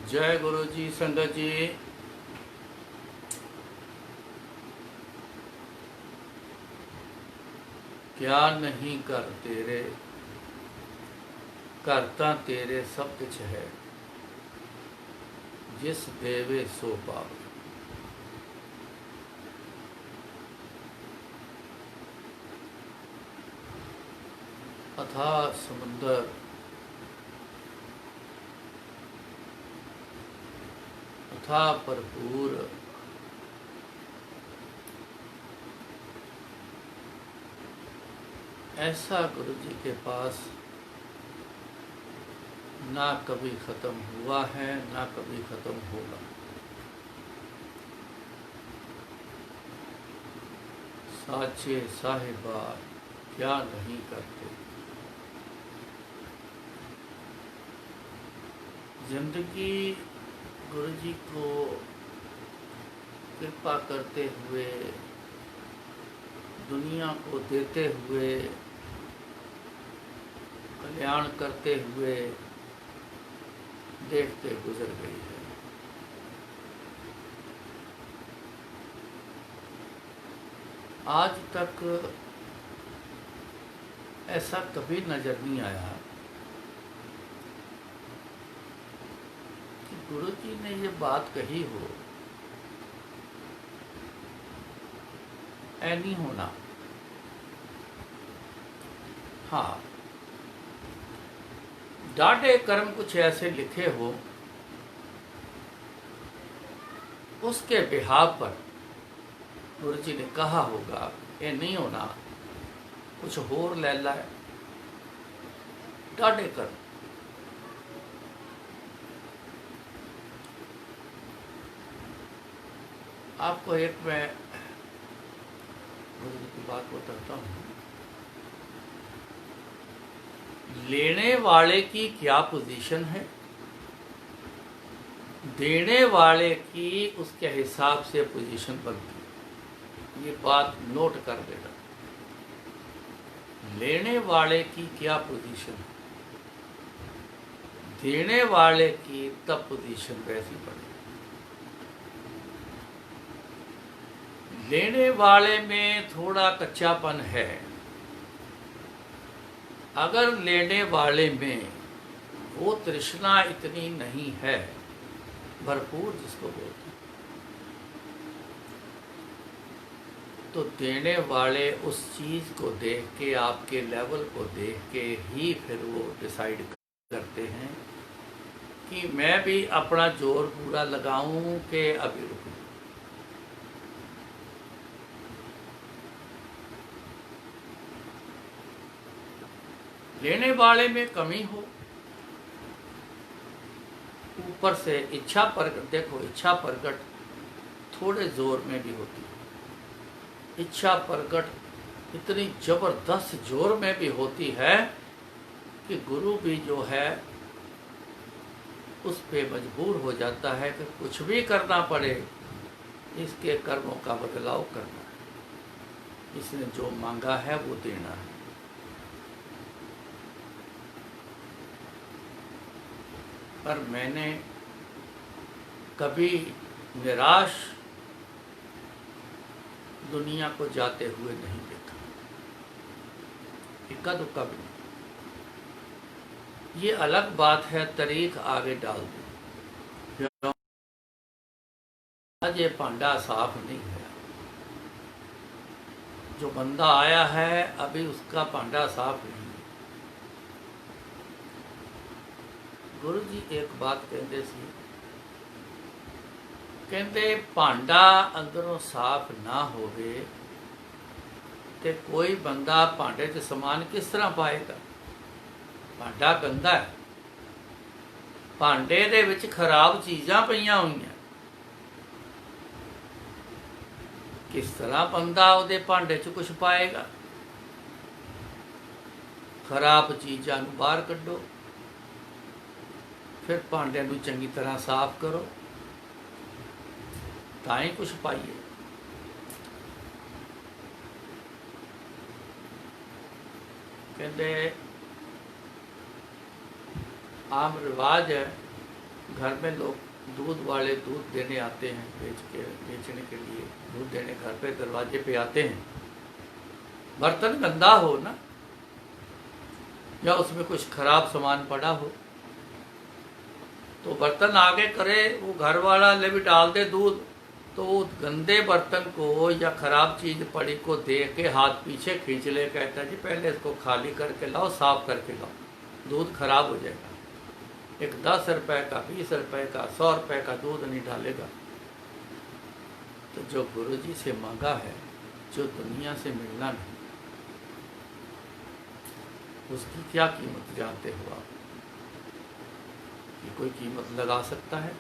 जय गुरु जी। संगत जी, क्या नहीं कर तेरे, करता तेरे सब कुछ है, जिस देवे सो पावे। अथाह समुंदर, अथाह भरपूर, ऐसा गुरु जी के पास ना कभी ख़त्म हुआ है, ना कभी ख़त्म होगा। साचे साहिबा क्या नहीं करते। जिंदगी गुरु जी को कृपा करते हुए, दुनिया को देते हुए, कल्याण करते हुए देखते गुजर गई है। आज तक ऐसा कभी नजर नहीं आया कि गुरु जी ने ये बात कही हो, ऐ नहीं होना। हाँ, डाढ़े कर्म कुछ ऐसे लिखे हो, उसके बिहाव पर गुरु जी ने कहा होगा ये नहीं होना, कुछ होर ले लाए। डाढ़े कर्म, आपको एक मैं गुरु जी की बात बताता हूँ। लेने वाले की क्या पोजीशन है, देने वाले की उसके हिसाब से पोजीशन बनती है। ये बात नोट कर देना। लेने वाले की क्या पोजीशन है, देने वाले की तब पोजीशन वैसी बने। लेने वाले में थोड़ा कच्चापन है। अगर लेने वाले में वो तृष्णा इतनी नहीं है, भरपूर जिसको बोलते हैं, तो देने वाले उस चीज़ को देख के, आपके लेवल को देख के ही फिर वो डिसाइड करते हैं कि मैं भी अपना जोर पूरा लगाऊं कि अभी रुकूं। लेने वाले में कमी हो, ऊपर से इच्छा प्रकट, देखो इच्छा प्रकट थोड़े जोर में भी होती है। इच्छा प्रकट इतनी जबरदस्त जोर में भी होती है कि गुरु भी जो है उस पे मजबूर हो जाता है कि कुछ भी करना पड़े, इसके कर्मों का बदलाव करना है, इसने जो मांगा है वो देना है। पर मैंने कभी निराश दुनिया को जाते हुए नहीं देखा, इक्का दुक्का भी नहीं। ये अलग बात है, तारीख आगे डाल दो, आज ये पांडा साफ नहीं है। जो बंदा आया है अभी उसका पांडा साफ नहीं है। गुरु जी एक बात कहते सी, कहते भांडा अंदरों साफ ना होवे ते कोई बंदा भांडे च समान किस तरह पाएगा। भांडा गंदा है, भांडे दे विच खराब चीज़ां पईयां होईयां, किस तरह बंदा उहदे भांडे च कुछ पाएगा। खराब चीज़ां नूं बाहर कड्डो, फिर भांडे नूं चंगी तरह साफ करो, तां ही कुछ पाइए। कहते आम रिवाज है घर में लोग दूध वाले दूध देने आते हैं, बेचने के लिए दूध देने घर पे दरवाजे पे आते हैं। बर्तन गंदा हो ना, या उसमें कुछ खराब सामान पड़ा हो, तो बर्तन आगे करे, वो घर वाला ले भी डाल दे दूध, तो वो गंदे बर्तन को या खराब चीज पड़ी को देख के हाथ पीछे खींच ले, कहता है जी पहले इसको खाली करके लाओ, साफ करके लाओ, दूध खराब हो जाएगा। एक 10 रुपए का, 20 रुपए का, 100 रुपए का दूध नहीं डालेगा। तो जो गुरुजी से मांगा है, जो दुनिया से मिलना नहीं, उसकी क्या कीमत जानते हो आप? कि कोई कीमत लगा सकता है?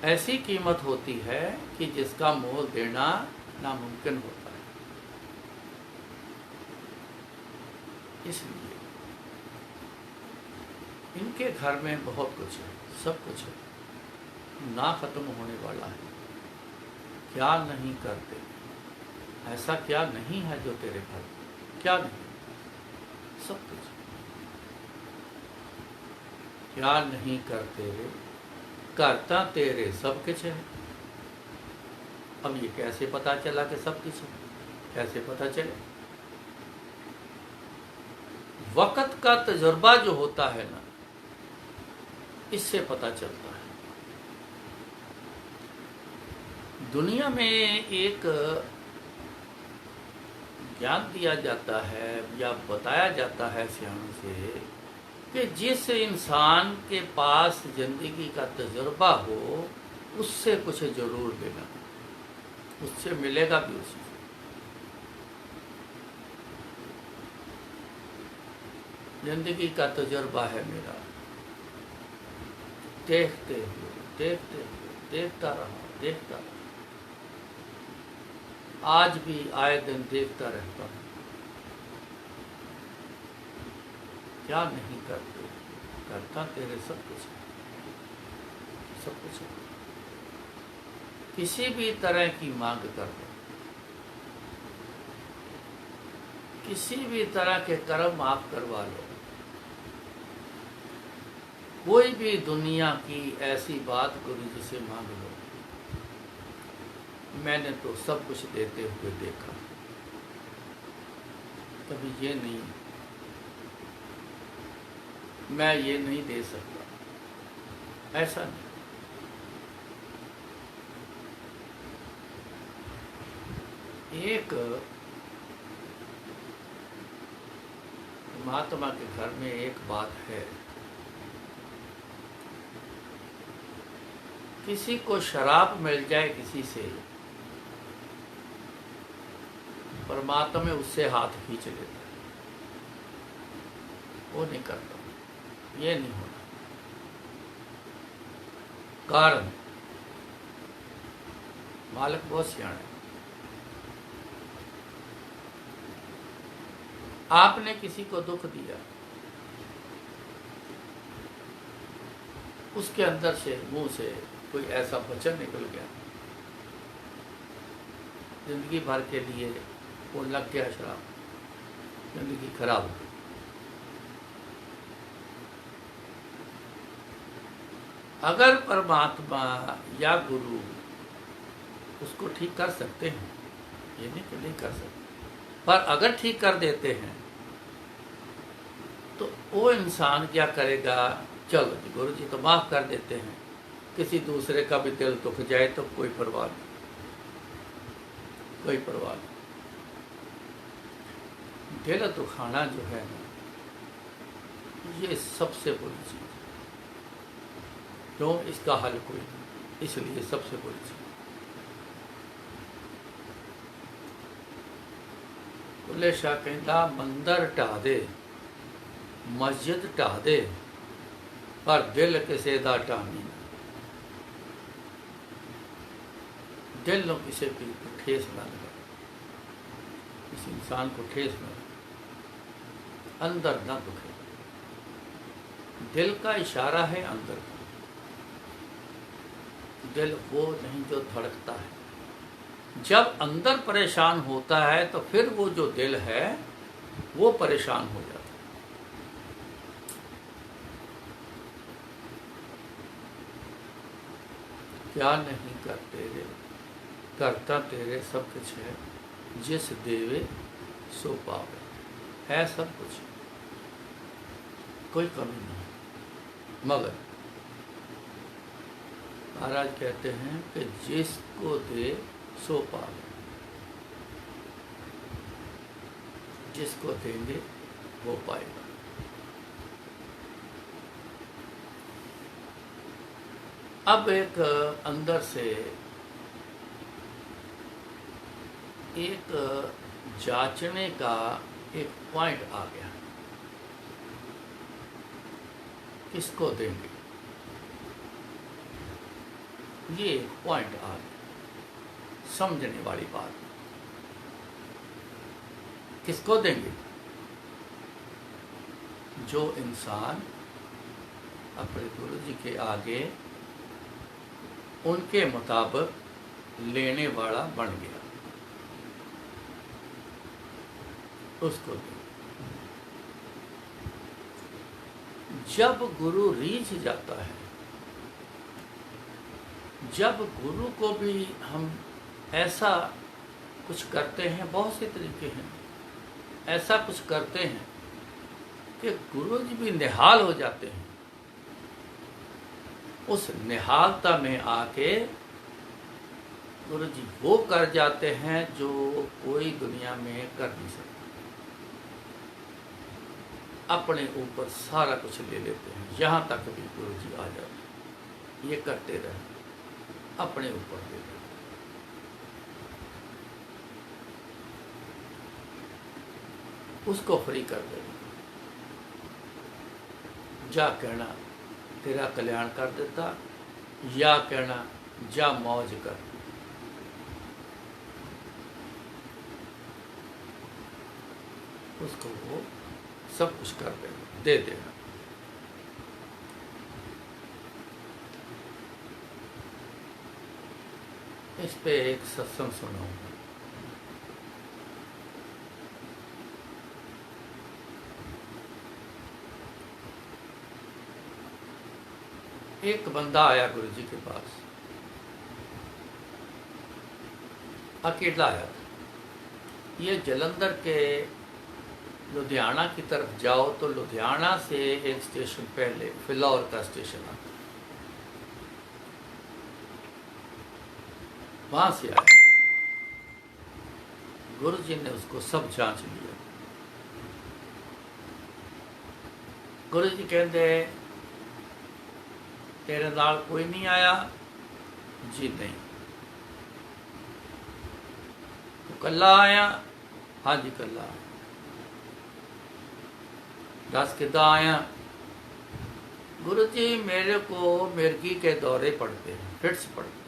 ऐसी कीमत होती है कि जिसका मोल देना नामुमकिन होता है। इसलिए इनके घर में बहुत कुछ है, सब कुछ है, ना खत्म होने वाला है। क्या नहीं करते, ऐसा क्या नहीं है जो तेरे घर, क्या नहीं, सब कुछ। क्या नहीं करते रे, करता तेरे सब कुछ है। अब ये कैसे पता चला कि सब कुछ है? कैसे पता चले? वक्त का तजुर्बा जो होता है ना, इससे पता चलता है। दुनिया में एक ज्ञान दिया जाता है या बताया जाता है सियाणों से कि जिस इंसान के पास जिंदगी का तजुर्बा हो, उससे कुछ जरूर लेना, उससे मिलेगा भी उसी से। जिंदगी का तजुर्बा है मेरा, देखते हुए देखता रहा, आज भी आए दिन देखता रहता हूँ। क्या नहीं करते, करता तेरे सब कुछ है, सब कुछ है। किसी भी तरह की मांग कर दो, किसी भी तरह के कर्म आप करवा लो, कोई भी दुनिया की ऐसी बात गुरु जी से मांग लो, मैंने तो सब कुछ देते हुए देखा, कभी ये नहीं, मैं ये नहीं दे सकता, ऐसा नहीं। एक महात्मा के घर में एक बात है, किसी को शराब मिल जाए किसी से, परमात्मा उससे हाथ खींच लेता है, वो नहीं करता, ये नहीं होना। कारण मालिक बहुत सियाना है। आपने किसी को दुख दिया, उसके अंदर से, मुंह से कोई ऐसा वचन निकल गया, जिंदगी भर के लिए वो लग गया शराब, जिंदगी खराब हो गई। अगर परमात्मा या गुरु उसको ठीक कर सकते हैं, ये नहीं कि नहीं कर सकते, पर अगर ठीक कर देते हैं तो वो इंसान क्या करेगा, चलो गुरु जी तो माफ कर देते हैं, किसी दूसरे का भी दिल दुख जाए तो कोई परवाह नहीं, कोई परवाह नहीं। दिल दुखाना जो है ना, ये सबसे बुरी चीज है। क्यों? इसका हल कोई नहीं, इसलिए सबसे बुरी चीज। बुल्ले शाह कहता, मंदिर ढा दे, मस्जिद ढा दे, पर दिल किसी दा ढानी ना। दिल नो किसी भी ठेस ना लगा, इस इंसान को ठेस ना लगा, अंदर ना दुखे। दिल का इशारा है अंदर का, दिल वो नहीं जो धड़कता है। जब अंदर परेशान होता है तो फिर वो जो दिल है वो परेशान हो जाता है। क्या नहीं करते रे, करता तेरे सब कुछ है, जिस देवे सो पावे। है सब कुछ, कोई कमी नहीं, मगर महाराज कहते हैं कि जिसको दे सो पावे, जिसको देंगे वो पाएगा। अब एक अंदर से एक जांचने का एक पॉइंट आ गया, किसको देंगे, ये एक पॉइंट आ गया, समझने वाली बात। किसको देंगे? जो इंसान अपने गुरु जी के आगे उनके मुताबिक लेने वाला बन गया, उसको देंगे। जब गुरु रीझ जाता है, जब गुरु को भी हम ऐसा कुछ करते हैं, बहुत से तरीके हैं, ऐसा कुछ करते हैं कि गुरु जी भी निहाल हो जाते हैं। उस निहालता में आके गुरु जी वो कर जाते हैं जो कोई दुनिया में कर नहीं सकता। अपने ऊपर सारा कुछ ले लेते हैं, यहाँ तक भी गुरु जी आ जाते हैं। ये करते रहे, अपने ऊपर ले लेते, उसको फ्री कर देना। जा कहना तेरा कल्याण कर देता, या कहना जा मौज कर। उसको वो सब कुछ कर देना, दे देना। इस पे एक सत्संग सुनाऊंगा। एक बंदा आया गुरु जी के पास, अकेला आया था। ये जलंधर के लुधियाना की तरफ जाओ तो लुधियाना से एक स्टेशन पहले फिलौर का स्टेशन आता, वहां से आया। गुरु जी ने उसको सब जांच लिया। गुरु जी कहते तेरे नाल कोई नहीं आया? जी नहीं। तो कल्ला आया? हाँ जी कल्ला आया। दस किदा आया? गुरु जी मेरे को मिर्गी के दौरे पड़ते हैं, फिट्स पड़ते हैं।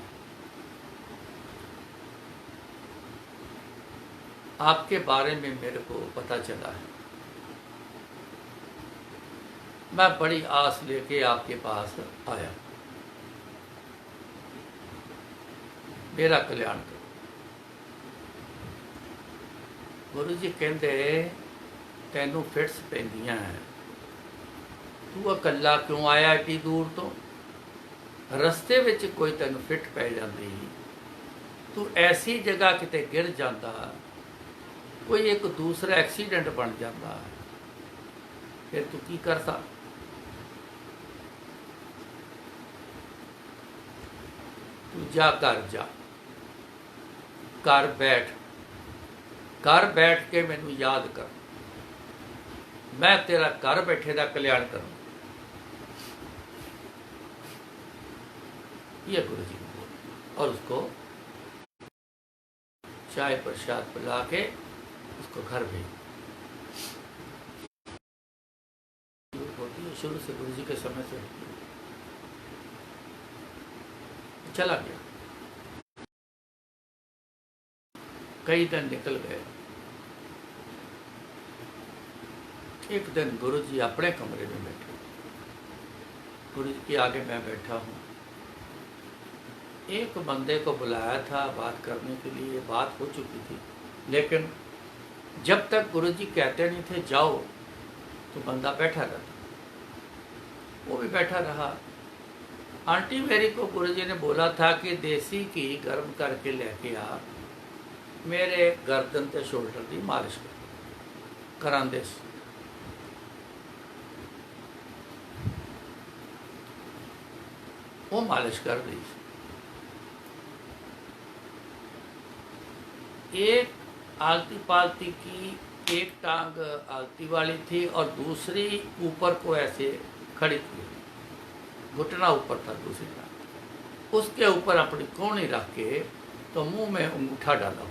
आपके बारे में मेरे को पता चला है, मैं बड़ी आस लेके आपके पास आया, मेरा कल्याण करो। गुरु जी कहते तैनू फिट्स पैंदियां हैं, तू अकल्ला क्यों आया एडी दूर तो? रस्ते विच कोई तैनू फिट पै जाती, तू ऐसी जगह किते गिर जाता, कोई एक दूसरा एक्सीडेंट बन जाता, फिर तू की करता? तू जा कर जा, घर बैठ के मैनू याद कर, मैं तेरा घर बैठे का कल्याण करूं। ये गुरु जी ने बोला और उसको चाय प्रसाद पिला के उसको घर भेज। होती है शुरू से, गुरु जी के समय से चला गया। कई दिन निकल गए। एक दिन गुरु जी अपने कमरे में बैठे, गुरु जी के आगे मैं बैठा हूँ। एक बंदे को बुलाया था बात करने के लिए, बात हो चुकी थी, लेकिन जब तक गुरु जी कहते नहीं थे जाओ तो बंदा बैठा रहता। वो भी बैठा रहा। आंटी मेरी को गुरुजी ने बोला था कि देसी घी गर्म करके लेके आ, मेरे गर्दन ते शोल्डर की मालिश करांदे सी। वो मालिश कर रही थी। एक आलती पालती की एक टांग आलती वाली थी और दूसरी ऊपर को ऐसे खड़ी थी, घुटना ऊपर था दूसरी टांग। उसके ऊपर अपनी कोहनी रख के तो मुंह में अंगूठा डाला हुआ,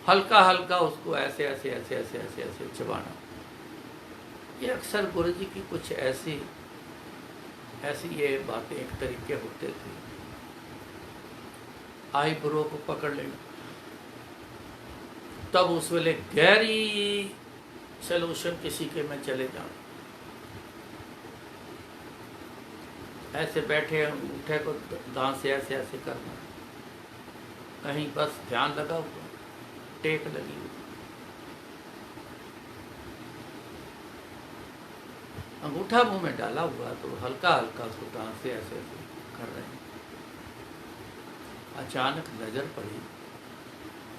हल्का हल्का उसको ऐसे ऐसे ऐसे ऐसे ऐसे ऐसे चबाना। ये अक्सर गुरुजी की कुछ ऐसी ऐसी ये बातें एक तरीके होते थे। आईब्रो को पकड़ लेना, तब उस वेले गहरी सोल्यूशन किसी के में चले जाना, ऐसे बैठे अंगूठे को दांत से ऐसे ऐसे करना, कहीं बस ध्यान लगा हुआ, टेक लगी हुई, अंगूठा मुंह में डाला हुआ तो हल्का हल्का उसको दांत से ऐसे ऐसे कर रहे हैं। अचानक नजर पड़ी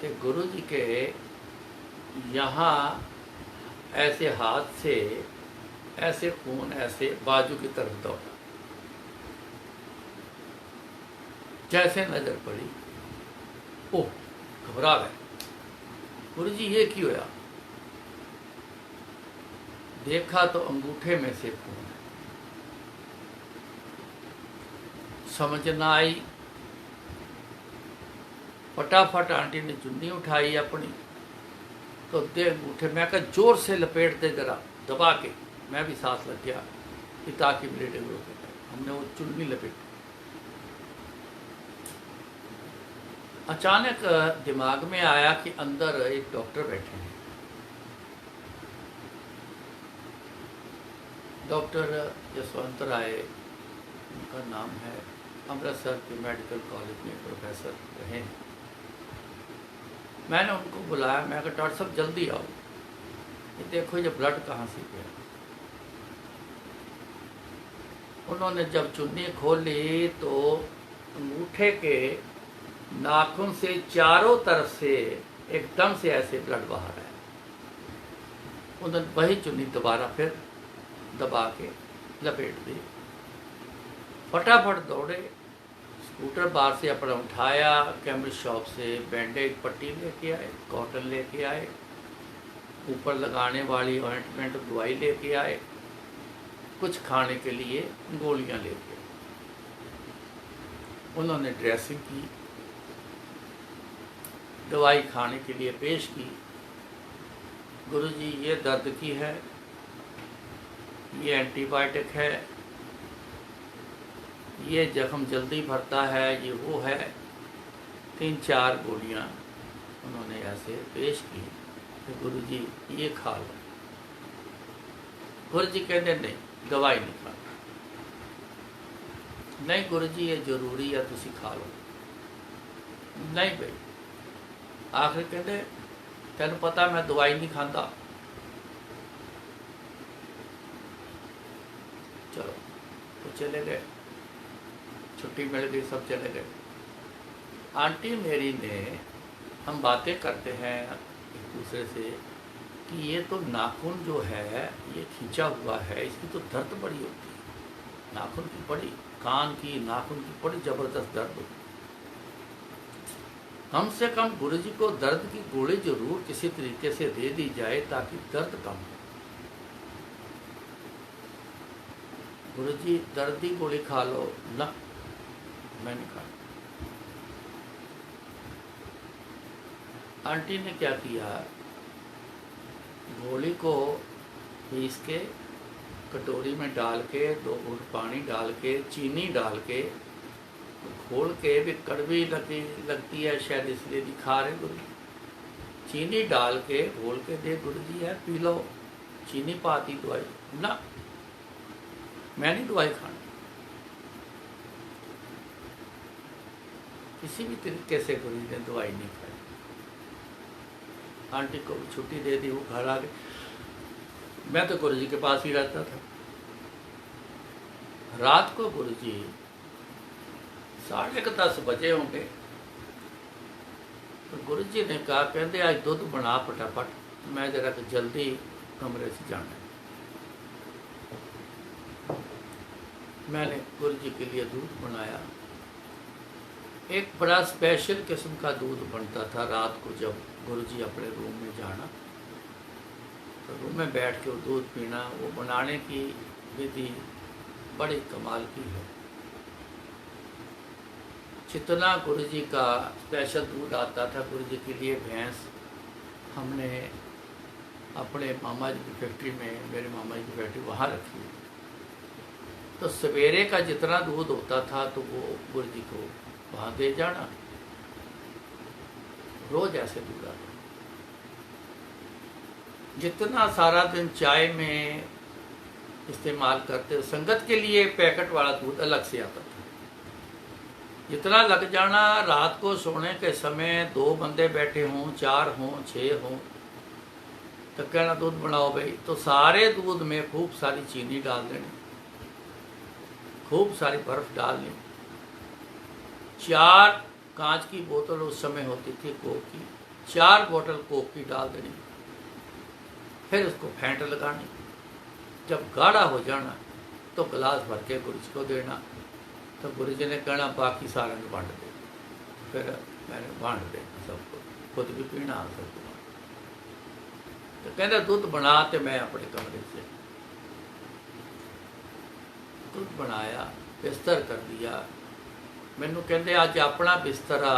कि गुरुजी के यहाँ ऐसे हाथ से ऐसे खून ऐसे बाजू की तरफ दौड़ा। जैसे नजर पड़ी, ओह, घबरा गए। गुरुजी ये क्यों होया? देखा तो अंगूठे में से खून है। समझ ना आई, फटाफट आंटी ने चुन्नी उठाई अपनी, तो दे अंगूठे, मैं कहा जोर से लपेट दे जरा दबा के, मैं भी सांस लग गया कि ताकि ब्लड रोके। हमने वो चुन्नी लपेटी। अचानक दिमाग में आया कि अंदर एक डॉक्टर बैठे हैं, डॉक्टर जसवंत राय उनका नाम है, अमृतसर के मेडिकल कॉलेज में प्रोफेसर रहे हैं। मैंने उनको बुलाया, मैं कहा डॉक्टर साहब जल्दी आओ, ये देखो ये ब्लड कहाँ से गया। उन्होंने जब चुन्नी खोल ली तो अंगूठे के नाखून से चारों तरफ से एकदम से ऐसे ब्लड बाहर आया। उन्होंने वही चुन्नी दोबारा फिर दबा के लपेट दी। फटाफट दौड़े, स्कूटर बाहर से अपना उठाया, केमिस्ट शॉप से बैंडेज पट्टी लेके आए, कॉटन लेके आए, ऊपर लगाने वाली ऑइंटमेंट दवाई लेके आए, कुछ खाने के लिए गोलियां लेके आए। उन्होंने ड्रेसिंग की, दवाई खाने के लिए पेश की। गुरुजी ये दर्द की है, ये एंटीबायोटिक है, ये जख्म जल्दी भरता है, ये वो है। 3-4 गोलियां उन्होंने ऐसे पेश की कि गुरुजी ये खा लो। गुरुजी कहते नहीं, दवाई नहीं खाना। नहीं गुरुजी ये जरूरी है, तुसी खा लो। नहीं भाई, आखिर कहते तेन पता मैं दवाई नहीं खाता। चलो तो चले गए, छुट्टी मिल गई, सब चले गए। आंटी मेरी ने, हम बातें करते हैं एक दूसरे से कि ये तो नाखून जो है ये खींचा हुआ है, इसकी तो दर्द बड़ी होती है, नाखून की बड़ी, कान की नाखून की बड़ी जबरदस्त दर्द होती है। कम से कम गुरुजी को दर्द की गोली जरूर किसी तरीके से दे दी जाए ताकि दर्द कम हो। गुरुजी दर्द की गोली खा लो ना, मैं नहीं खा। आंटी ने क्या किया, गोली को पीस के कटोरी में डाल के 2 घूंट पानी डाल के चीनी डाल के घोल के, भी कड़वी लगती है शायद इसलिए दिखा रहे गुरुजी, चीनी डाल के घोल के दे गुरुजी है पी लो, चीनी पाती दवाई ना, मैं नहीं दवाई खानी। किसी भी तरीके से गुरुजी ने दवाई नहीं खाई। आंटी को छुट्टी दे दी, वो घर आ गए। मैं तो गुरुजी के पास ही रहता था। रात को गुरु जी 10:30 बजे होंगे, तो गुरु जी ने कहा, कहते आज दूध बना फटाफट, मैं जरा जल्दी कमरे से जाना है। मैंने गुरु जी के लिए दूध बनाया। एक बड़ा स्पेशल किस्म का दूध बनता था रात को, जब गुरु जी अपने रूम में जाना तो रूम में बैठ के वो दूध पीना। वो बनाने की विधि बड़ी कमाल की है। जितना गुरु जी का स्पेशल दूध आता था गुरु जी के लिए, भैंस हमने अपने मामा जी की फैक्ट्री में, मेरे मामा जी की फैक्ट्री वहाँ रखी, तो सवेरे का जितना दूध होता था तो वो गुरु जी को वहाँ दे जाना। रोज ऐसे दूध आता। जितना सारा दिन चाय में इस्तेमाल करते, संगत के लिए पैकेट वाला दूध अलग से आता था। जितना लग जाना, रात को सोने के समय 2 बंदे बैठे हों, 4 हों, 6 हों, तो कहना दूध बनाओ भाई, तो सारे दूध में खूब सारी चीनी डाल देनी, खूब सारी बर्फ डालनी। 4 कांच की बोतल उस समय होती थी कोक की, 4 बोतल कोक की डाल देनी, फिर उसको फेंट लगानी। जब गाढ़ा हो जाना तो गिलास भर के गुरु जी को देना। तो गुरु जी ने कहना बाकी सारे ने बांट दे। फिर मैंने बांट देना सबको, खुद भी पीना, सबको। तो कहते दूध बना, तो मैं अपने कमरे से दूध बनाया, बिस्तर कर दिया। मैनू कहते अज अपना बिस्तरा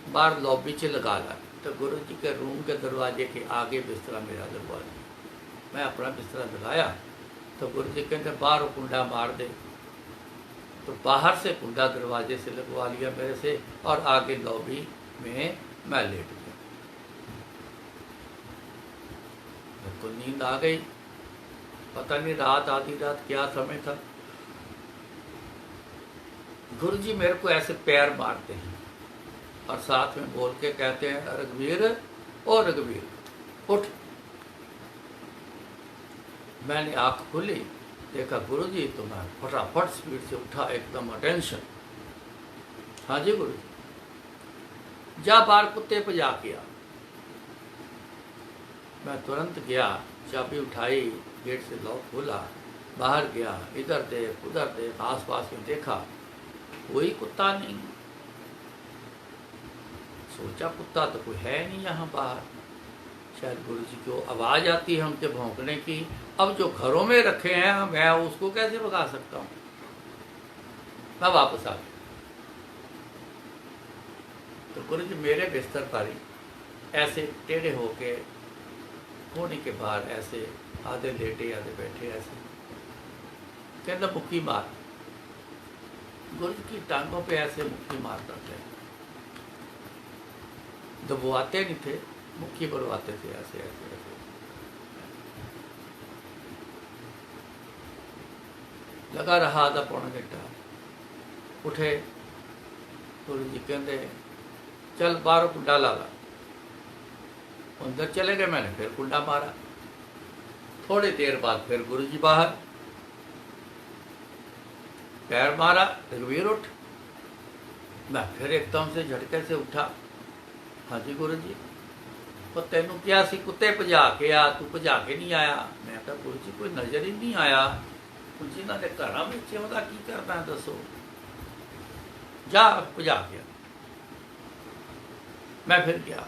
बाहर लॉबी च लगा ला। तो गुरु जी के रूम के दरवाजे के आगे बिस्तरा मेरा लगवा दिया। मैं अपना बिस्तरा लगाया तो गुरु जी कहते बाहर कुंडा मार दे। तो बाहर से कुंडा दरवाजे से लगवा लिया मेरे से, और आगे लॉबी में मैं लेट गया। मेरे को नींद आ गई, पता नहीं रात, आधी रात क्या समय था। गुरु जी मेरे को ऐसे पैर मारते हैं और साथ में बोल के कहते हैं, रघुवीर, ओ रघुवीर उठ। मैंने आंख खोली, देखा गुरु जी, तो मैं फटाफट स्पीड से उठा, एकदम अटेंशन। हाँ जी गुरु जी, जा बाहर कुत्ते पे जा के आ। मैं तुरंत गया, चाबी उठाई, गेट से लॉक खोला, बाहर गया, इधर देख उधर देख, आस पास में देखा, कोई कुत्ता नहीं। सोचा कुत्ता तो कोई है नहीं यहाँ बाहर, शायद गुरु जी को आवाज़ आती है उनके भौंकने की। अब जो घरों में रखे हैं मैं उसको कैसे भगा सकता हूँ। मैं वापस आ गया। तो गुरु जी मेरे बिस्तर पर ही ऐसे टेढ़े होके कोने के बाहर ऐसे आधे लेटे आधे बैठे, ऐसे कहना मुक्की मार। गुरु जी की टांगों पे ऐसे मुक्की मारता थे, दबवाते नहीं थे, मुक्की बरवाते थे ऐसे ऐसे ऐसे। लगा रहा आधा पौना घंटा। उठे, गुरु जी कहते चल बाहर कुंडा ला ला। अंदर चले गए, मैंने फिर कुंडा मारा। थोड़ी देर बाद फिर गुरु जी बाहर, पैर मारा, रघुवीर उठ। मैं फिर एकदम से झटके से उठा। हाँ जी गुरु जी, तो तेनू क्या सी कुत्ते भजा के आ, तू भजा के नहीं आया। मैं कहा गुरु जी कोई नज़र ही नहीं आया, गुरु जी इन्होंने घर में ਉਹਦਾ की करना है दसो, जा भजा के आ। मैं फिर गया,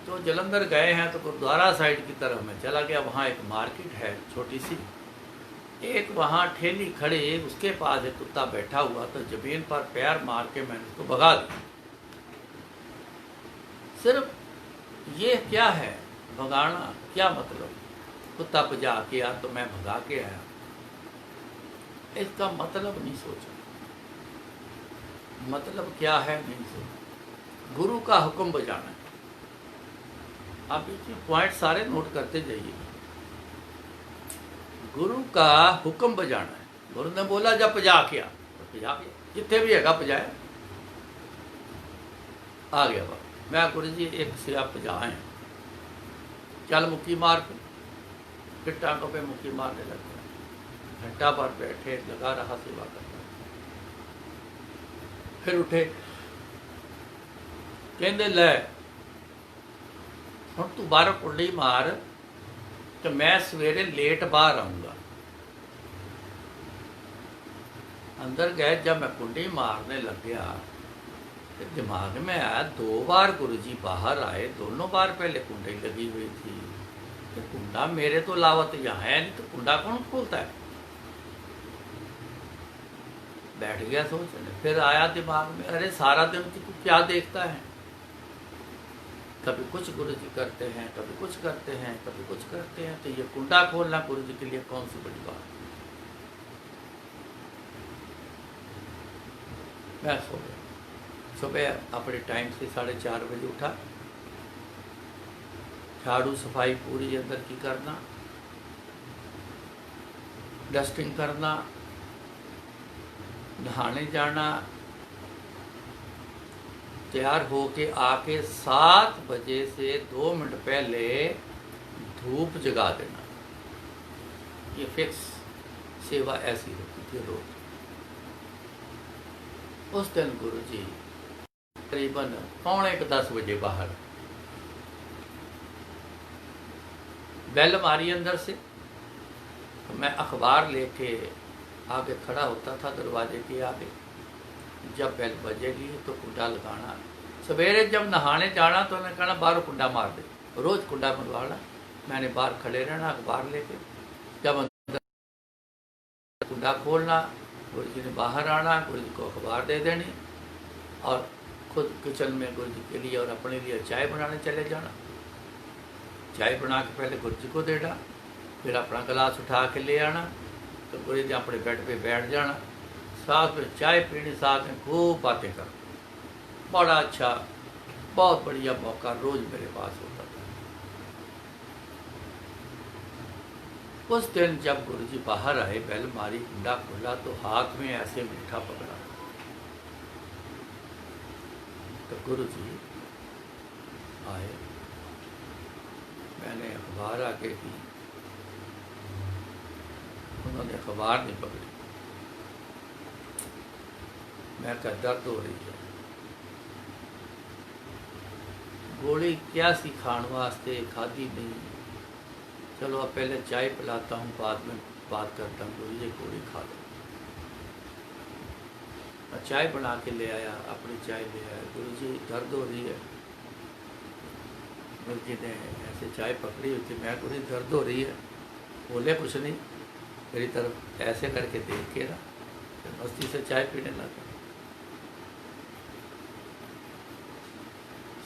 तो जलंधर गए हैं तो गुरुद्वारा साइड की तरफ मैं चला गया। वहाँ एक मार्केट है छोटी सी, एक वहाँ ठेली खड़ी, उसके पास एक कुत्ता बैठा हुआ, तो जमीन पर पैर मार के मैंने उसको भगा दिया। सिर्फ ये क्या है भगाना, क्या मतलब, कुत्ता भजा के आ तो मैं भगा के आया, इसका मतलब नहीं सोचा। मतलब क्या है नहीं सोचा। गुरु का हुक्म बजाना है। आप इसमें पॉइंट सारे नोट करते जाइए। गुरु का हुक्म बजाना है। गुरु ने बोला जब भजा के आ, तो भजा के जिथे भी हैगा भजाया, आ गया बाबा। मैं गुरु जी एक से आप भजाए, चल मुक्की मार, फिर टांगों पे मुक्की मारने लग गया। घंटा भर बैठे, लगा रहा सेवा करना। फिर उठे, कहते लै हुण तू बाहर कुंडी मार तो मैं सवेरे लेट बाहर आऊँगा। अंदर गए, जब मैं कुंडी मारने लग गया तो दिमाग में आया 2 बार गुरु जी बाहर आए, दोनों बार पहले कुंडी लगी हुई थी, तो कुंडा मेरे तो अलावा तो यहाँ है नहीं, तो कुंडा कौन खोलता है। बैठ गया सोचने। फिर आया दिमाग में, अरे सारा दिन तू क्या देखता है, कभी कुछ गुरु जी करते हैं, कभी कुछ करते हैं, कभी कुछ करते हैं, तो ये कुंडा खोलना गुरु जी के लिए कौन सी बड़ी बात। मैं सो गया। सुबह अपने टाइम से 4:30 बजे उठा, झाड़ू सफाई पूरी अंदर की करना, डस्टिंग करना, नहाने जाना, तैयार होके आके 7 बजे से 2 मिनट पहले धूप जगा देना। ये फिक्स सेवा ऐसी होती थी रोज। उस दिन गुरु जी करीबन 9:45 बजे बाहर, बेल मारी अंदर से, तो मैं अखबार लेके आगे खड़ा होता था दरवाजे के आगे। जब बेल बजेगी तो कुंडा लगाना। सवेरे जब नहाने जाना तो उन्हें कहना बाहर कुंडा मार दे, रोज कुंडा मंगवाना। मैंने बाहर खड़े रहना अखबार लेके, जब अंदर कुंडा खोलना, गुरु जी ने बाहर आना, गुरु जी को अखबार दे देनी और खुद किचन में गुरु जी के लिए और अपने लिए चाय बनाने चले जाना। चाय बना के पहले गुरु जी को देना, फिर अपना गिलास उठा के ले आना, तो गुरु जी अपने बेड पे बैठ जाना, साथ में चाय पीनी, साथ में खूब बातें कर। बड़ा अच्छा, बहुत बढ़िया मौका रोज मेरे पास होता था। उस दिन जब गुरु जी बाहर आए, बेल मारी, कुंडा खोला, तो हाथ में ऐसे मीठा पकड़ा, तो गुरु जी आए। मैंने अखबार आगे की, उन्होंने अखबार नहीं पकड़ी। मैं कहा दर्द हो रही है, गोली क्या सी खाण वास्ते, खाधी नहीं। चलो अब पहले चाय पिलाता हूँ, बाद में बात करता हूँ, गुरु जी गोली खा लो। मैं चाय बना के ले आया, अपनी चाय ले आया। गुरु जी दर्द हो रही है। गुरु जी ने ऐसे चाय पकड़ी हुई थी, मैं गुरु जी दर्द हो रही है, बोले कुछ नहीं, मेरी तरफ ऐसे करके देख के ना मस्ती से चाय पीने लगा।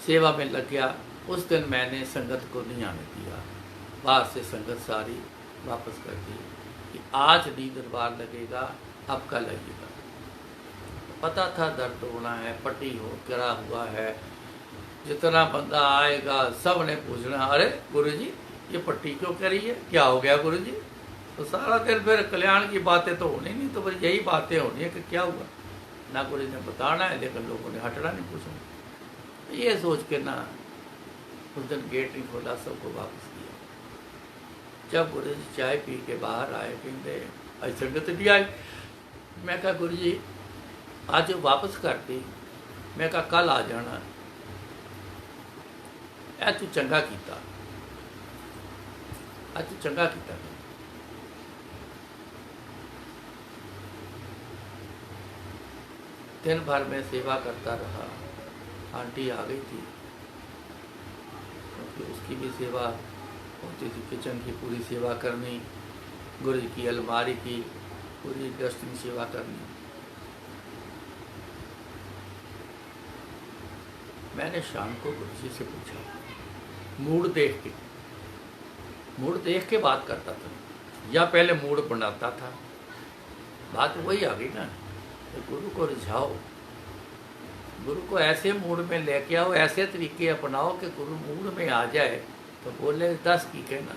सेवा में लग गया। उस दिन मैंने संगत को नहीं आने दिया, बाहर से संगत सारी वापस कर दी कि आज नहीं दरबार लगेगा, अब कल लगेगा। पता था दर्द होना है, पट्टी हो गिरा हुआ है, जितना बंदा आएगा सब ने पूछना, अरे गुरु जी ये पट्टी क्यों करी है, क्या हो गया गुरु जी। तो सारा दिन फिर कल्याण की बातें तो होनी नहीं, तो फिर यही बातें होनी है कि क्या हुआ। ना गुरु जी ने बताना है, लेकिन लोगों ने हटना नहीं पूछना। ये सोच के ना उस दिन गेट नहीं खोला, सबको वापस किया। जब गुरु जी चाय पी के बाहर आए, कहते आज संगत भी आई। मैं कहा गुरु जी आज वापस कर दी। मैं कहा कल आ जाना। ऐ तू चंगा कीता, आज तू चंगा कीता। दिन भर में सेवा करता रहा। आंटी आ गई थी, क्योंकि उसकी भी सेवा होती थी, किचन की पूरी सेवा करनी, गुरु जी की अलमारी की पूरी डस्टिंग सेवा करनी। मैंने शाम को गुरु जी से पूछा, मूड देख के बात करता था या पहले मूड बनाता था। बात वही आ गई ना, तो गुरु को रिझाओ, गुरु को ऐसे मूड में लेके आओ, ऐसे तरीके अपनाओ कि गुरु मूड में आ जाए तो बोले 10 की कहना।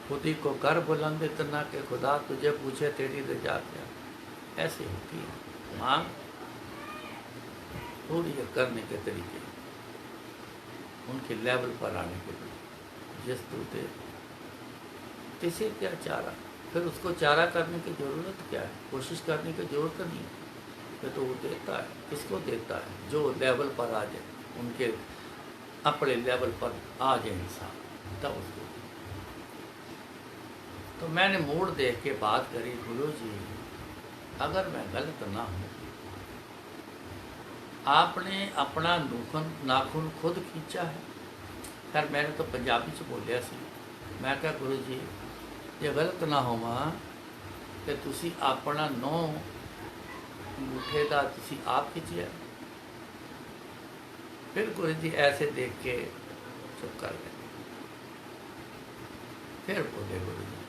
खुद ही को कर बुलंद इतना कि खुदा तुझे पूछे तेरी रजा क्या। ऐसे होती है मांग, थोड़ी करने के तरीके, उनके लेवल पर आने के लिए। जिस तूते किसे क्या चारा, फिर उसको चारा करने की ज़रूरत क्या है, कोशिश करने की ज़रूरत नहीं है। फिर तो वो देता है, किसको देता है, जो लेवल पर आ जाए, उनके अपने लेवल पर आ जाए इंसान, तब उसको। तो मैंने मूड देख के बात करी, गुरु जी अगर मैं गलत ना हूँ, आपने अपना नाखून खुद खींचा है। खैर मैंने तो पंजाबी च बोलिया सी, मैं कहा गुरु जी ये गलत ना होवा कि तुसी अपना नौ अंगूठे का तुसी आप खिंचिया। फिर गुरु जी ऐसे देख के चुप कर गए। फिर बोले गुरु जी,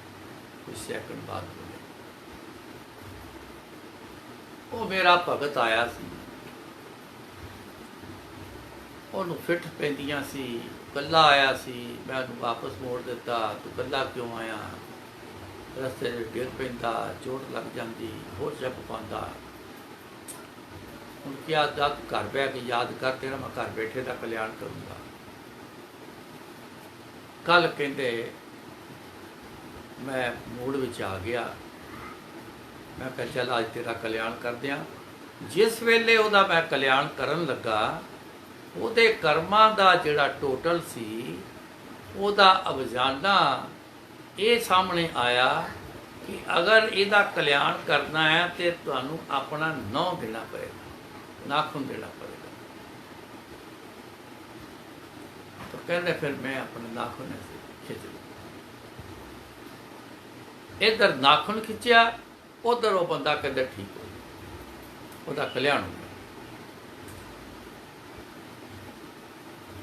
कुछ सैकंड बाद बोले, वो मेरा भगत आया सी, ਉਹਨੂੰ ਫਿੱਟ ਪੈਂਦੀਆਂ ਸੀ, ਕੱਲਾ ਆਇਆ ਸੀ, ਮੈਂ ਉਹਨੂੰ ਵਾਪਸ ਮੋੜ ਦਿੱਤਾ, ਤੂੰ ਕੱਲਾ ਕਿਉਂ ਆਇਆ, ਰਸਤੇ 'ਚ ਡਿੱਗ ਪੈਂਦਾ, ਚੋਟ ਲੱਗ ਜਾਂਦੀ, ਹੋਰ ਜੱਪ ਪਾਉਂਦਾ। ਹੁਣ ਕਿਹਾ ਜਾ ਤੂੰ ਘਰ ਬਹਿ ਕੇ ਯਾਦ ਕਰ, ਤੇਰਾ ਮੈਂ ਘਰ ਬੈਠੇ ਦਾ ਕਲਿਆਣ ਕਰੂੰਗਾ। ਕੱਲ ਕਹਿੰਦੇ ਮੈਂ ਮੂਡ ਵਿੱਚ ਆ ਗਿਆ, ਮੈਂ ਕਿਹਾ ਚੱਲ ਅੱਜ ਤੇਰਾ ਕਲਿਆਣ ਕਰਦੇ ਹਾਂ। ਜਿਸ ਵੇਲੇ ਉਹਦਾ ਮੈਂ ਕਲਿਆਣ ਕਰਨ ਲੱਗਾ, ਉਹਦੇ ਕਰਮਾਂ ਦਾ ਜਿਹੜਾ ਟੋਟਲ ਸੀ, ਉਹਦਾ ਅਵਜ਼ਾਨਾ ਇਹ ਸਾਹਮਣੇ ਆਇਆ ਕਿ ਅਗਰ ਇਹਦਾ ਕਲਿਆਣ ਕਰਨਾ ਹੈ ਤੇ ਤੁਹਾਨੂੰ ਆਪਣਾ ਨਹੁੰ ਦੇਣਾ ਪਏਗਾ, ਨਾਖੂਨ ਦੇਣਾ ਪਏਗਾ। ਤਾਂ ਕਹਿੰਦੇ ਫਿਰ ਮੈਂ ਆਪਣੇ ਨਾਖੂਨ ਖਿੱਚ ਲਿਆ, ਇੱਧਰ ਨਾਖੂਨ ਖਿੱਚਿਆ, ਉੱਧਰ ਉਹ ਬੰਦਾ ਕਹਿੰਦਾ ਠੀਕ ਹੋ ਗਿਆ, ਉਹਦਾ ਕਲਿਆਣ ਹੋ ਗਿਆ।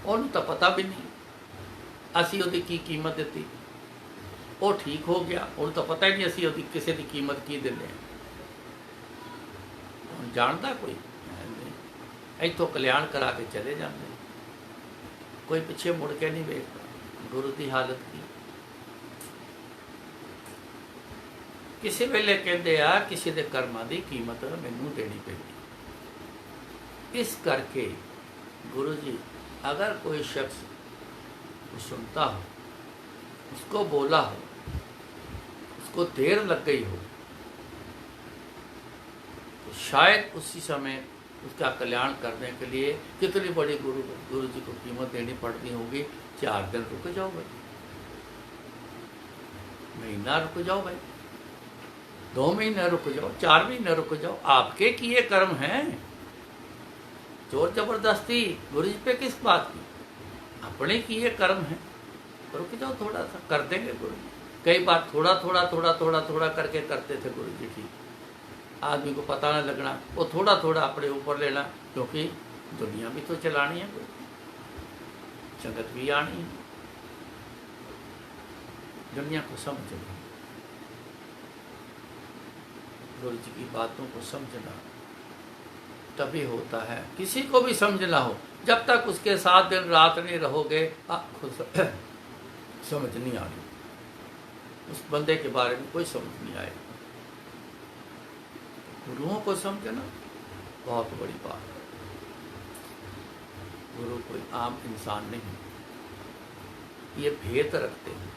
ਉਹਨੂੰ ਤਾਂ ਪਤਾ ਵੀ ਨਹੀਂ ਅਸੀਂ ਉਹਦੀ ਕੀ ਕੀਮਤ ਦਿੱਤੀ, ਉਹ ਠੀਕ ਹੋ ਗਿਆ, ਉਹਨੂੰ ਤਾਂ ਪਤਾ ਹੀ ਨਹੀਂ ਅਸੀਂ ਉਹਦੀ ਕਿਸੇ ਦੀ ਕੀਮਤ ਕੀ ਦਿੰਦੇ ਹਾਂ। ਹੁਣ ਜਾਣਦਾ ਕੋਈ ਨਹੀਂ, ਇੱਥੋਂ ਕਲਿਆਣ ਕਰਾ ਕੇ ਚਲੇ ਜਾਂਦੇ, ਕੋਈ ਪਿੱਛੇ ਮੁੜ ਕੇ ਨਹੀਂ ਵੇਖਦਾ ਗੁਰੂ ਦੀ ਹਾਲਤ ਕੀ। ਕਿਸੇ ਵੇਲੇ ਕਹਿੰਦੇ ਆ ਕਿਸੇ ਦੇ ਕਰਮਾਂ ਦੀ ਕੀਮਤ ਮੈਨੂੰ ਦੇਣੀ ਪੈਂਦੀ। ਇਸ ਕਰਕੇ गुरु जी अगर कोई शख्स सुनता हो, उसको बोला हो, उसको देर लग गई हो, तो शायद उसी समय उसका कल्याण करने के लिए कितनी बड़ी गुरु जी को कीमत देनी पड़ती होगी। 4 दिन रुक जाओ भाई, महीना रुक जाओ भाई, 2 महीने रुक जाओ, 4 महीने रुक जाओ, आपके किए कर्म हैं। जोर जबरदस्ती गुरु जी पे किस बात की, अपने किए कर्म हैं, रुक जाओ थोड़ा सा, कर देंगे गुरु जी। कई बार थोड़ा थोड़ा थोड़ा थोड़ा थोड़ा करके करते थे गुरु जी ठीक, आदमी को पता न लगना, वो थोड़ा थोड़ा अपने ऊपर लेना, क्योंकि दुनिया भी तो चलानी है, संगत भी आनी है, दुनिया को समझना, गुरु जी की बातों को समझना तभी होता है। किसी को भी समझना हो, जब तक उसके साथ दिन रात नहीं रहोगे आपको समझ नहीं आनी, उस बंदे के बारे में कोई समझ नहीं आएगी। गुरुओं को समझना बहुत बड़ी बात है। गुरु कोई आम इंसान नहीं, ये भेद रखते हैं,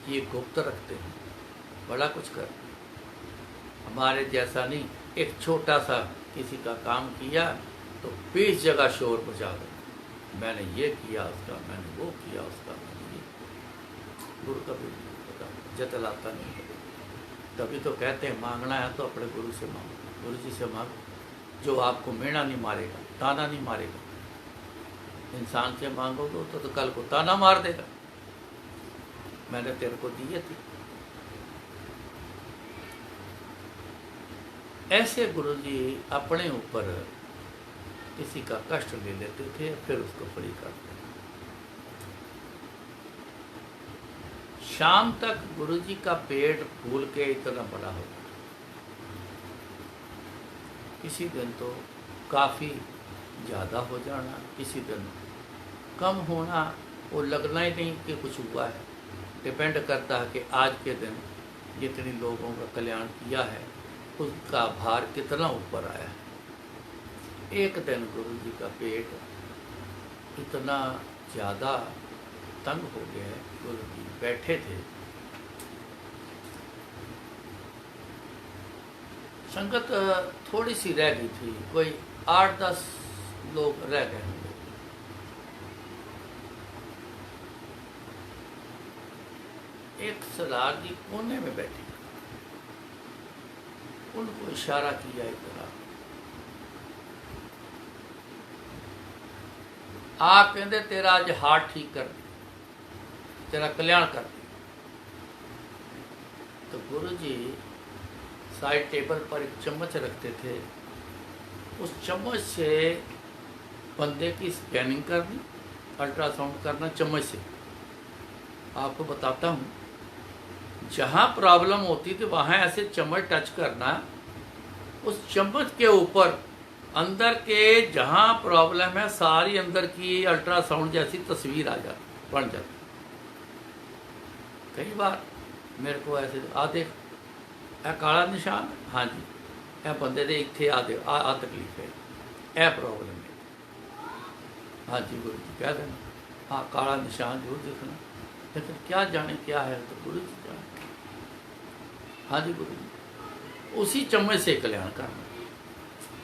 ये गुप्त रखते हैं, बड़ा कुछ करते हैं। हमारे जैसा नहीं, एक छोटा सा किसी का काम किया तो 20 जगह शोर मचा दो, मैंने ये किया उसका, मैंने वो किया उसका, मैंने ये। गुरु कभी पता जतलाता नहीं है। तभी तो कहते हैं मांगना है तो अपने गुरु से मांगो, गुरु जी से मांगो, जो आपको मेणा नहीं मारेगा, ताना नहीं मारेगा। इंसान से मांगोगे तो कल को ताना मार देगा, मैंने तेरे को दिए थे। ऐसे गुरु जी अपने ऊपर किसी का कष्ट ले लेते थे, फिर उसको फ्री करते थे। शाम तक गुरु जी का पेट फूल के इतना बड़ा हो गया, किसी दिन तो काफ़ी ज़्यादा हो जाना, किसी दिन कम होना, वो लगना ही नहीं कि कुछ हुआ है। डिपेंड करता है कि आज के दिन जितने लोगों का कल्याण किया है उसका भार कितना ऊपर आया है। एक दिन गुरु जी का पेट इतना ज़्यादा तंग हो गया है, गुरु जी बैठे थे, संगत थोड़ी सी रह गई थी, कोई 8-10 लोग रह गए होंगे। एक सरदार जी कोने में बैठे, उनको इशारा किया इतना, आप कहते तेरा आज हार्ट ठीक कर, तेरा कल्याण कर। तो गुरु जी साइड टेबल पर एक चम्मच रखते थे, उस चम्मच से बंदे की स्कैनिंग करनी, अल्ट्रासाउंड करना चम्मच से। आपको बताता हूँ, जहाँ प्रॉब्लम होती थी वहाँ ऐसे चम्मच टच करना, उस चम्मच के ऊपर अंदर के जहाँ प्रॉब्लम है सारी अंदर की अल्ट्रासाउंड जैसी तस्वीर आ जाती, बन जाती। कई बार मेरे को ऐसे आ देख ए काला निशान, हाँ जी ए बंदे दे इत्थे आ तकलीफ है, ए प्रॉब्लम है, हाँ जी गुरु जी कह देना, हाँ काला निशान जरूर दिखना, लेकिन क्या जाने क्या है, तो गुरु जी जाने। हाँ जी गुरु जी, उसी चम्मच से कल्याण करना।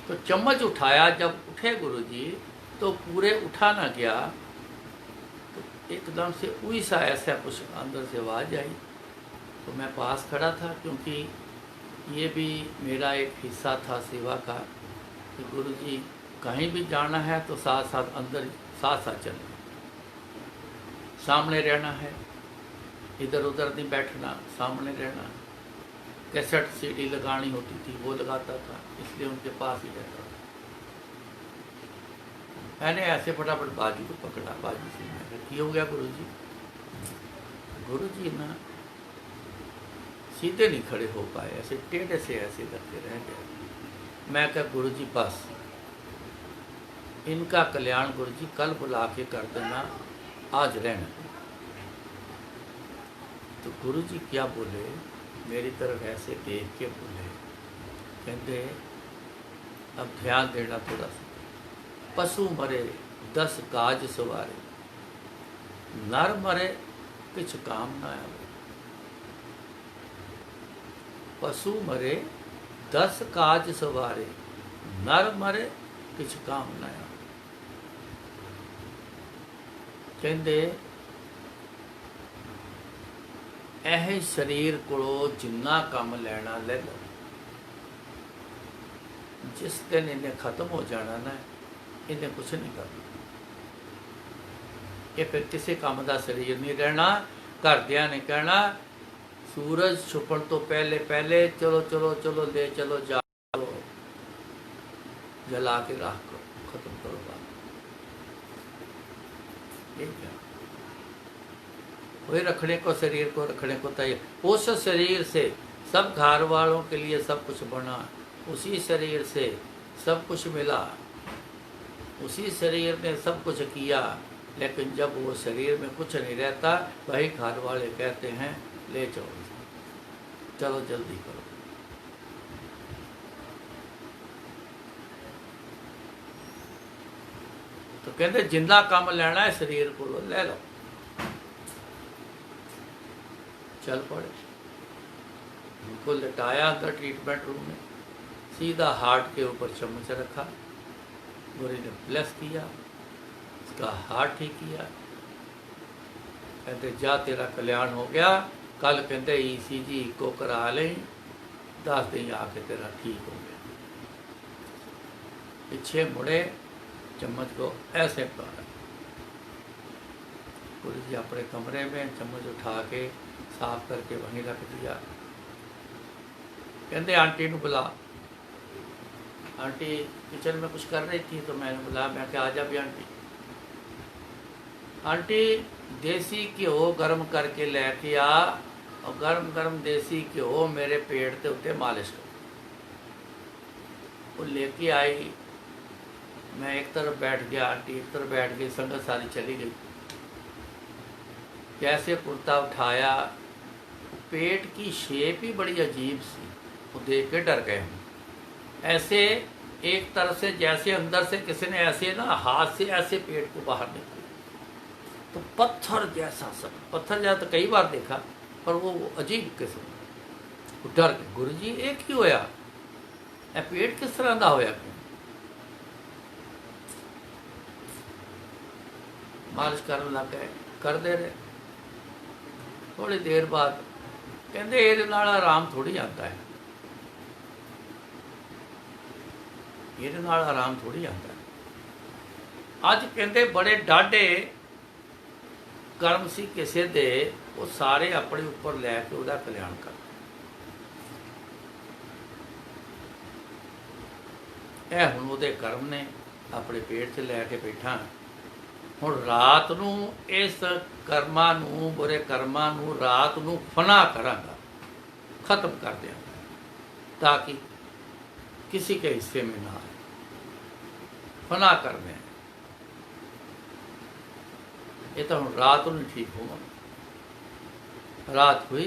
तो चम्मच उठाया, जब उठे गुरु जी तो पूरे उठा ना गया, तो एकदम से उई सा ऐसा कुछ अंदर से आवाज़ आई। तो मैं पास खड़ा था, क्योंकि ये भी मेरा एक हिस्सा था सेवा का, कि गुरु जी कहीं भी जाना है तो साथ साथ अंदर साथ साथ चलना, सामने रहना है, इधर उधर नहीं बैठना, सामने रहना। कैसेट सीडी लगानी होती थी वो लगाता था, इसलिए उनके पास ही रहता था। मैंने ऐसे फटाफट बाजू को पकड़ा, बाजू से मैं कहा हो गया गुरु जी? गुरु जी ना सीधे नहीं खड़े हो पाए, ऐसे टेढ़े से ऐसे करके रह गए। मैं कहा गुरु जी बस इनका कल्याण गुरु जी कल बुला के कर देना, आज रहना। तो गुरु जी क्या बोले, मेरी तरफ ऐसे देख के बोले, कहते अब ध्यान देना थोड़ा सा, पशु मरे 10 काज सवारे, नर मरे किछ काम ना आवे। पशु मरे 10 काज सवारे, नर मरे किछ काम ना आवे। कहते ਇਹ शरीर ਕੋਲੋਂ जिन्ना काम लेना ले लो, जिस दिन इन्हें खत्म हो जाना ना, इन्हें कुछ नहीं करना। ये फिर किसी काम का शरीर नहीं रहना। घरदियां ने कहना सूरज छुपण तो पहले पहले चलो चलो चलो ले चलो जाओ, जला के राख करो, खत्म करो बात। ठीक है, वही रखने को शरीर को रखने को तैयार, उस शरीर से सब घर वालों के लिए सब कुछ बना, उसी शरीर से सब कुछ मिला, उसी शरीर ने सब कुछ किया। लेकिन जब वो शरीर में कुछ नहीं रहता, वही घर वाले कहते हैं ले जाओ, चलो जल्दी करो। तो कहते जिंदा काम लेना है शरीर को ले लो, चल पड़े। उनको लिटाया अंदर ट्रीटमेंट रूम में, सीधा हार्ट के ऊपर चम्मच रखा, गुरु ने ब्लेस किया, उसका हार्ट ठीक किया। कहते जा तेरा कल्याण हो गया, कल कहते ECG को करा लें, 10 दिन आके तेरा ठीक हो गया। पीछे मुड़े, चम्मच को ऐसे पकड़ा, गुरु जी अपने कमरे में चम्मच उठा के साफ करके वहीं रख दिया। कहते आंटी ने बुला, आंटी किचन में कुछ कर रही थी, तो मैंने बुला, मैं क्या आजा भी आंटी। आंटी देसी घ्यो गर्म करके लेके आ, और गर्म गर्म देसी घ्यो मेरे पेट के उत्ते मालिश कर। वो लेके आई, मैं एक तरफ बैठ गया, आंटी एक तरफ बैठ गई, संगत सारी चली गई। कैसे कुर्ता उठाया, पेट की शेप ही बड़ी अजीब सी, वो देख के डर गए हम। ऐसे एक तरफ से जैसे अंदर से किसी ने ऐसे ना हाथ से ऐसे पेट को बाहर निकाला, तो पत्थर जैसा सब, पत्थर जैसा तो कई बार देखा, पर वो अजीब किस्म, वो डर गए। गुरु जी एक ही होया, पेट किस तरह का होया? मालिश कर लग गए, करते रहे। थोड़ी देर बाद कहते ये आराम थोड़ी आता है, ये आराम थोड़ी आता है। अज कहते बड़े डाढ़े कर्म सी किसी दे, वो सारे अपने उपर लैके उसका कल्याण कर। यह हुण उहदे कर्म ने, अपने पेट च लैके बैठा। हुण रात नूं इस कर्मां नूं, बुरे कर्मां नूं रात नूं फना करांगा, खत्म कर देंगे, ताकि किसी के हिस्से में ना आए। फना करने ये तो हम रात नहीं ठीक होगा। रात हुई,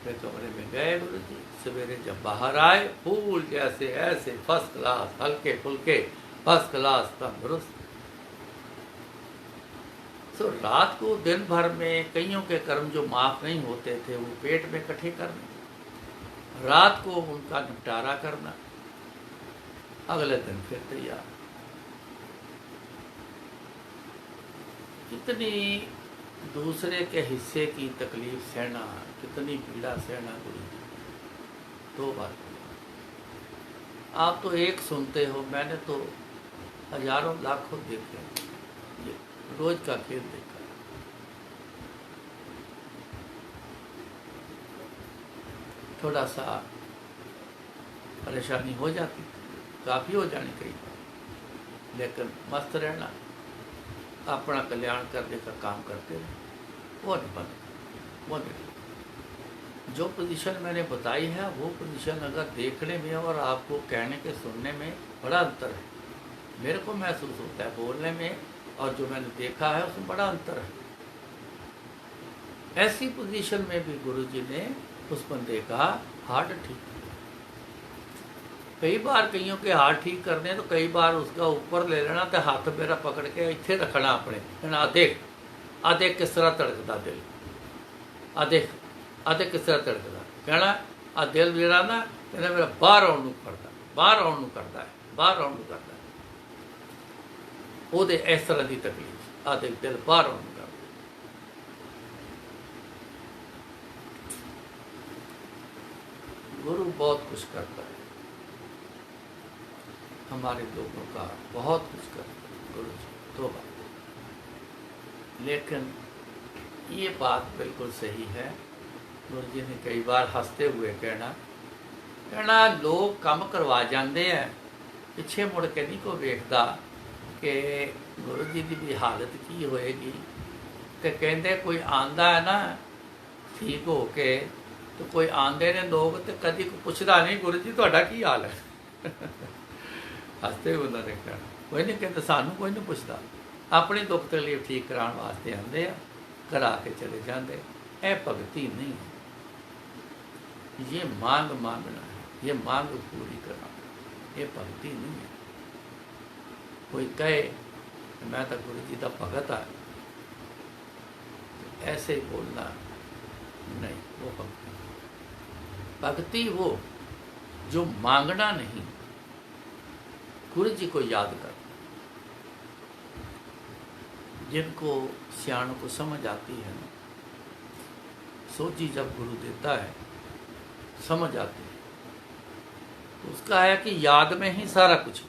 फिर कमरे में गए गुरु जी। सवेरे जब बाहर आए, फूल जैसे ऐसे फर्स्ट क्लास, हल्के फुल्के फर्स्ट क्लास तंदुरुस्त। तो रात को दिन भर में कईयों के कर्म जो माफ नहीं होते थे वो पेट में इकट्ठे करने, रात को उनका निपटारा करना, अगले दिन फिर तैयार। कितनी दूसरे के हिस्से की तकलीफ सहना, कितनी पीड़ा सहना गुरु जी। दो बार आप तो एक सुनते हो, मैंने तो हजारों लाखों देखे, ये रोज का खेल देखा। थोड़ा सा परेशानी हो जाती, काफ़ी हो जानी कई बार, लेकिन मस्त रहना, अपना कल्याण करने का काम करते रहे, वो नहीं बने, वो नहीं। जो पोजीशन मैंने बताई है वो पोजीशन अगर देखने में और आपको कहने के सुनने में बड़ा अंतर है। मेरे को महसूस होता है बोलने में और जो मैंने देखा है उसमें बड़ा अंतर है। ऐसी पोजीशन में भी गुरुजी ने उस बंदे का हार्ट ठीक किया। कई बार कईयों के हार्ट ठीक करने तो कई बार उसका ऊपर ले लेना तो हाथ मेरा पकड़ के इत्थे रखना अपने, आ देख किस तरह तड़कता दिल, आ देख किस तरह तड़कता, कहना आ दिल मेरा ना कहना मेरा बाहर आउण नूं करदा, बाहर आउण नूं करदा है, बाहर आउण नूं करदा है। ਉਹਦੇ इस तरह की तकलीफ, आ देख दिल बाहर आउण नूं करदा। गुरु बहुत कुछ करता है, हमारे लोगों का बहुत कुछ करता है गुरु जी, तो बात। लेकिन ये बात बिल्कुल सही है, गुरु जी ने कई बार हंसते हुए कहना लोग काम करवा जाते हैं, पिछे मुड़ के नहीं को वेखदा कि गुरु जी की भी हालत की होएगी। तो कहते कोई आंदा है ना ठीक हो के, तो कोई आंदे ने लोग तो कभी पुछदा नहीं गुरु जी तुहाडा की हाल है। हंसते हुए उन्होंने कहना कोई नहीं कहते, सानू कोई नहीं पुछदा, अपनी दुख तकलीफ ठीक कराने वास्ते आते हैं, करा के चले जाते। यह भगती नहीं है, ये मांग मांगना है, ये मांग पूरी करना, ये भगती नहीं है। कोई कहे मैं तो गुरु जी का भगत है, ऐसे ही बोलना नहीं, वो भक्ति। भक्ति वो जो मांगना नहीं, गुरु जी को याद कर, जिनको सियाणों को समझ आती है ना, सोची जब गुरु देता है समझ आती है, तो उसका है कि याद में ही सारा कुछ,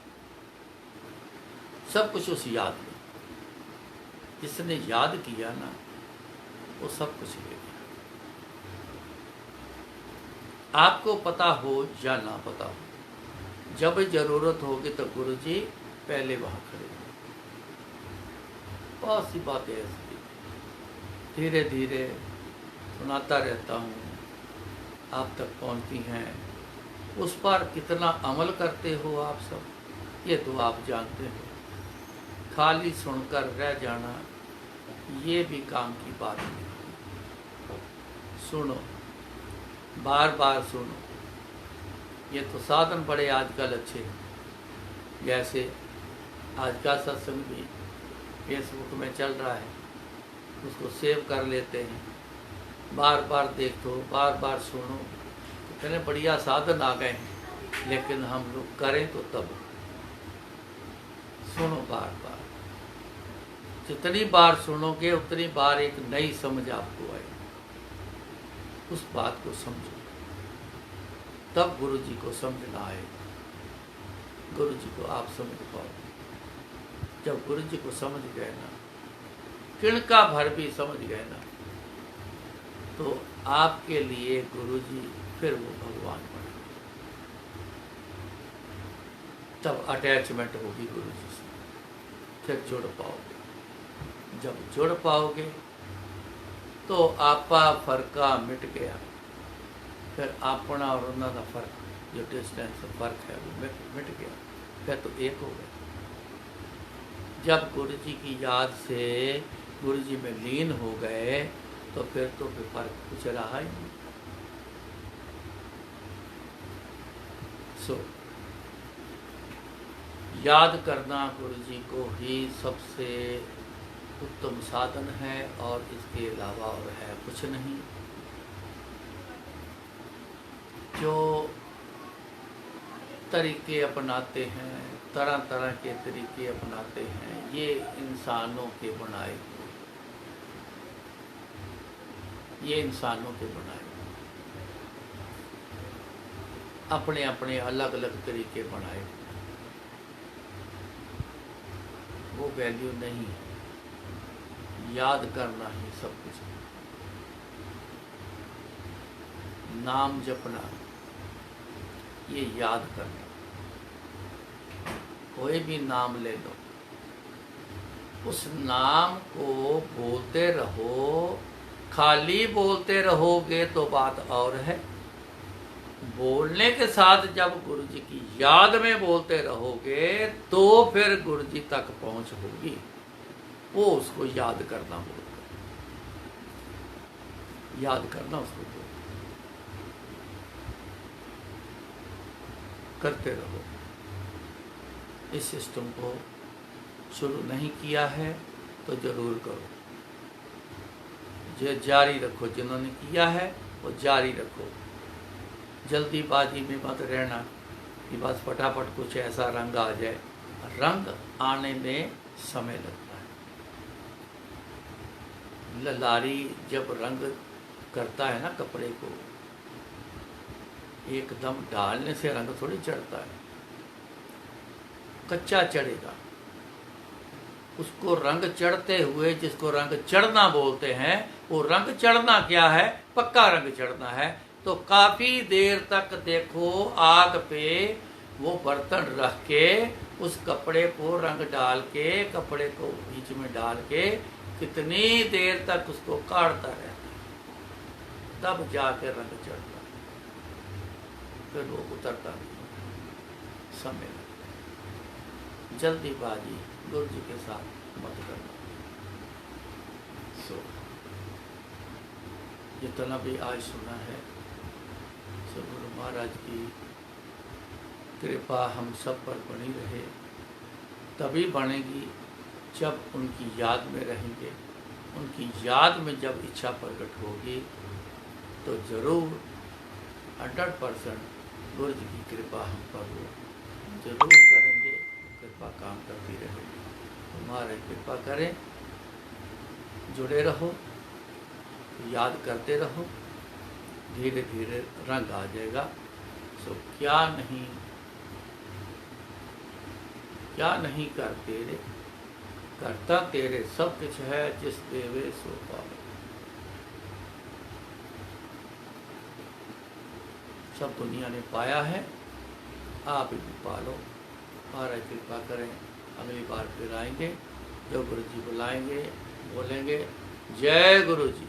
सब कुछ उस याद में। जिसने याद किया ना वो सब कुछ ले गया। आपको पता हो या ना पता हो, जब जरूरत होगी तो गुरु जी पहले वहाँ खड़े हैं। बहुत सी बातें ऐसी धीरे धीरे सुनाता रहता हूँ, आप तक पहुँचती हैं। उस पर कितना अमल करते हो आप सब, ये तो आप जानते हो। खाली सुनकर रह जाना ये भी काम की बात नहीं। सुनो, बार बार सुनो। ये तो साधन बड़े आजकल अच्छे हैं, जैसे आज का सत्संग भी फेसबुक में चल रहा है, उसको सेव कर लेते हैं, बार बार देखो, बार बार सुनो। इतने बढ़िया साधन आ गए हैं, लेकिन हम लोग करें तो तब सुनो बार बार। जितनी बार सुनोगे उतनी बार एक नई समझ आपको आएगी। उस बात को समझो, तब गुरु जी को समझना आएगा। गुरु जी को आप समझ पाओगे। जब गुरु जी को समझ गए ना, किणका भर भी समझ गए ना, तो आपके लिए गुरु जी फिर वो भगवान बने। तब अटैचमेंट होगी गुरु जी से, फिर जुड़ पाओगे। जब जुड़ पाओगे तो आपा फर्का मिट गया। फिर अपना और उन्होंने फर्क, जो डिस्टेंस फर्क है वो मिट गया। फिर तो एक हो गए। जब गुरु जी की याद से गुरु जी में लीन हो गए तो फिर फर्क कुछ रहा ही नहीं। याद करना गुरु जी को ही सबसे उत्तम साधन है, और इसके अलावा और है कुछ नहीं। जो तरीके अपनाते हैं, तरह तरह के तरीके अपनाते हैं, ये इंसानों के बनाए हुए, ये इंसानों के बनाए हुए, अपने अपने अलग अलग तरीके बनाए हुए, वो वैल्यू नहीं है। याद करना ही सब कुछ है। नाम जपना, ये याद करना। कोई भी नाम ले लो, उस नाम को बोलते रहो। खाली बोलते रहोगे तो बात और है। बोलने के साथ जब गुरु जी की याद में बोलते रहोगे तो फिर गुरु जी तक पहुंच होगी। वो उसको याद करना बोलते, याद करना उसको बोलते, करते रहो। इस सिस्टम को शुरू नहीं किया है तो जरूर करो। जो जारी रखो, जिन्होंने किया है वो जारी रखो। जल्दीबाजी में मत रहना कि बस फटाफट कुछ ऐसा रंग आ जाए। रंग आने में समय लगता है। ललारी जब रंग करता है ना कपड़े को, एकदम डालने से रंग थोड़ी चढ़ता है, कच्चा चढ़ेगा। उसको रंग चढ़ते हुए, जिसको रंग चढ़ना बोलते हैं, वो रंग चढ़ना क्या है? पक्का रंग चढ़ना है। तो काफी देर तक देखो आग पे वो बर्तन रख के उस कपड़े को रंग डाल के, कपड़े को बीच में डाल के कितनी देर तक उसको काढ़ता रहता है, तब जाके रंग चढ़ता है। फिर वो उतरता नहीं, समय लगता है। जल्दीबाजी गुरु जी के साथ मत करना। जितना भी आज सुना है, सो गुरु महाराज की कृपा हम सब पर बनी रहे। तभी बनेगी जब उनकी याद में रहेंगे। उनकी याद में जब इच्छा प्रकट होगी तो जरूर 100% गुरु जी की कृपा हम पर हो, जरूर करेंगे। कृपा काम करती रहेगी। हमारे कृपा करें, जुड़े रहो, याद करते रहो, धीरे धीरे रंग आ जाएगा। सो क्या नहीं कर तेरे, करता तेरे सब कुछ है, जिस देवे सो पावे। सब दुनिया ने पाया है, आप भी पालो। महाराज कृपा करें, अगली बार फिर आएंगे। जो गुरु जी बुलाएंगे बोलेंगे जय गुरु जी।